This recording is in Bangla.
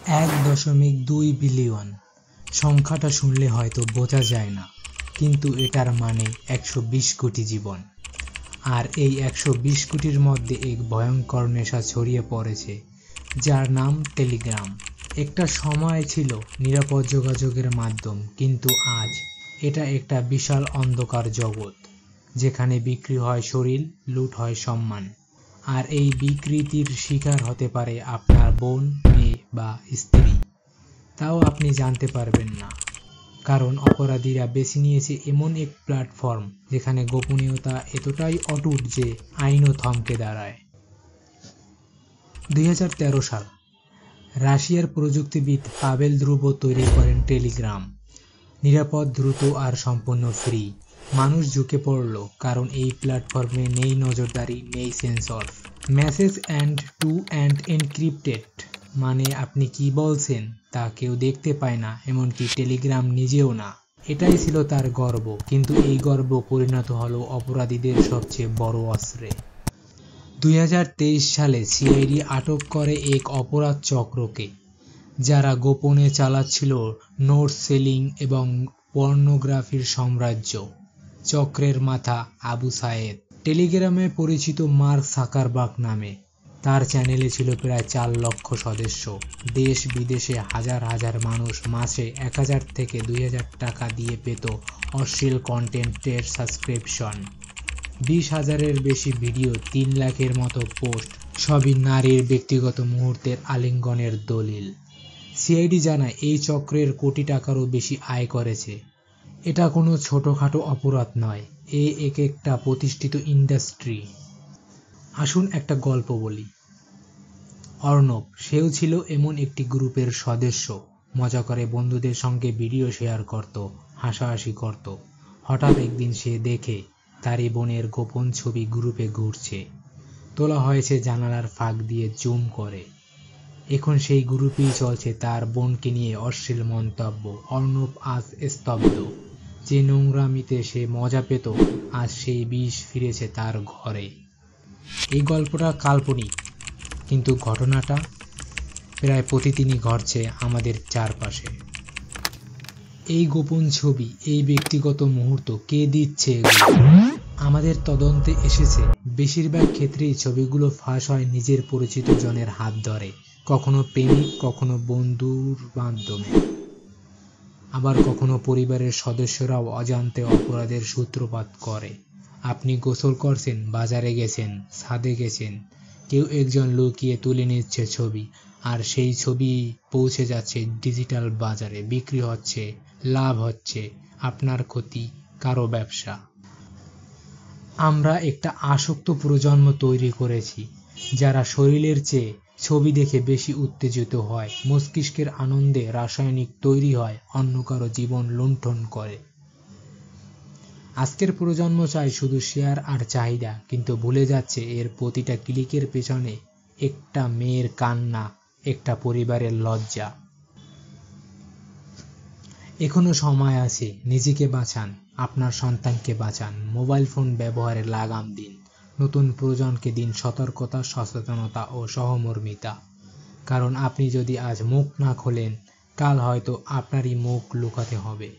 1.2 বিলিয়ন সংখ্যাটা শুনলে হয়তো বোঝা যায় না, কিন্তু এটার মানে 120 কোটি জীবন। আর এই 120 কোটির মধ্যে এক ভয়ঙ্কর নেশা ছড়িয়ে পড়েছে, যার নাম টেলিগ্রাম। একটা সময় ছিল নিরাপদ যোগাযোগের মাধ্যম, কিন্তু আজ এটা একটা বিশাল অন্ধকার জগৎ, যেখানে বিক্রি হয় শরীর, লুট হয় সম্মান। আর এই বিকৃতির শিকার হতে পারে আপনার বোন, মেয়ে বা স্ত্রী। তাও আপনি জানতে পারবেন না, কারণ অপরাধীরা বেছে নিয়েছে এমন এক প্ল্যাটফর্ম যেখানে গোপনীয়তা এতটাই অটুট যে আইনও থমকে দাঁড়ায়। 2013 সাল, রাশিয়ার প্রযুক্তিবিদ পাভেল দ্রুব তৈরি করেন টেলিগ্রাম। নিরাপদ, দ্রুত আর সম্পূর্ণ ফ্রি। মানুষ ঝুঁকে পড়ল, কারণ এই প্ল্যাটফর্মে নেই নজরদারি, নেই censor. Message end to end encrypted, মানে আপনি কি বলছেন তা কেউ দেখতে পায় না, এমনকি টেলিগ্রাম নিজেও না। এটাই ছিল তার গর্ব, কিন্তু এই গর্ব পরিণত হলো অপরাধীদের সবচেয়ে বড় অস্ত্রে। 2023 সালে সিআইডি আটক করে এক অপরাধ চক্রকে, যারা গোপনে চালাচ্ছিল নোট সেলিং এবং পর্নোগ্রাফির সাম্রাজ্য। চক্রের মাথা আবু সায়েদ, টেলিগ্রামে পরিচিত মার্ক জাকারবার্গ নামে। তার চ্যানেলে ছিল প্রায় 4 লক্ষ সদস্য। দেশ বিদেশে হাজার হাজার মানুষ মাসে 1000 থেকে 2000 টাকা দিয়ে পেত অশ্লীল কন্টেন্টের সাবস্ক্রিপশন। 20,000-এর বেশি ভিডিও, 3 লাখের মতো পোস্ট, সবই নারীর ব্যক্তিগত মুহূর্তের আলিঙ্গনের দলিল। সিআইডি জানায় এই চক্রের কোটি টাকারও বেশি আয় করেছে। এটা কোনো ছোটখাটো অপরাধ নয়, এক একটা প্রতিষ্ঠিত ইন্ডাস্ট্রি। আসুন একটা গল্প বলি। অর্ণব, সেও ছিল এমন একটি গ্রুপের সদস্য। মজা করে বন্ধুদের সঙ্গে ভিডিও শেয়ার করত, হাসাহাসি করত। হঠাৎ একদিন সে দেখে তারই বোনের গোপন ছবি গ্রুপে ঘুরছে, তোলা হয়েছে জানালার ফাঁক দিয়ে জুম করে। এখন সেই গ্রুপেই চলছে তার বোনকে নিয়ে অশ্লীল মন্তব্য। অর্ণব আজ স্তব্ধ। যে নোংরামিতে সে মজা পেত, আজ সেই বিষ ফিরেছে তার ঘরে। এই গল্পটা কাল্পনিক, কিন্তু ঘটনাটা প্রায় প্রতিদিনই ঘটছে আমাদের চারপাশে। এই গোপন ছবি, এই ব্যক্তিগত মুহূর্ত, কে দিচ্ছে এগুলো? আমাদের তদন্তে এসেছে, বেশিরভাগ ক্ষেত্রেই ছবিগুলো ফাঁস হয় নিজের পরিচিত জনের হাত ধরে, কখনো প্রেমিক, কখনো বন্ধুর মাধ্যমে, আবার কখনো পরিবারের সদস্যরাও অজান্তে অপরাধের সূত্রপাত করে। আপনি গোসল করছেন, বাজারে গেছেন, ছাদে গেছেন, কেউ একজন লুকিয়ে তুলে নিচ্ছে ছবি, আর সেই ছবি পৌঁছে যাচ্ছে ডিজিটাল বাজারে, বিক্রি হচ্ছে, লাভ হচ্ছে, আপনার ক্ষতি, কারো ব্যবসা। আমরা একটা আসক্ত প্রজন্ম তৈরি করেছি, যারা শরীরের চেয়ে ছবি দেখে বেশি উত্তেজিত হয়। মস্তিষ্কের আনন্দে রাসায়নিক তৈরি হয়, অন্য কারো জীবন লুণ্ঠন করে। আজকের প্রজন্ম চায় শুধু শেয়ার আর চাহিদা, কিন্তু ভুলে যাচ্ছে এর প্রতিটা ক্লিকের পেছনে একটা মেয়ের কান্না, একটা পরিবারের লজ্জা। এখনো সময় আছে, নিজেকে বাঁচান, আপনার সন্তানকে বাঁচান। মোবাইল ফোন ব্যবহারে লাগাম দিন। নতুন প্রজন্মকে দিন সতর্কতা, সচেতনতা ও সহমর্মিতা। কারণ আপনি যদি আজ মুখ না খোলেন, কাল হয়তো আপনারই মুখ লুকাতে হবে।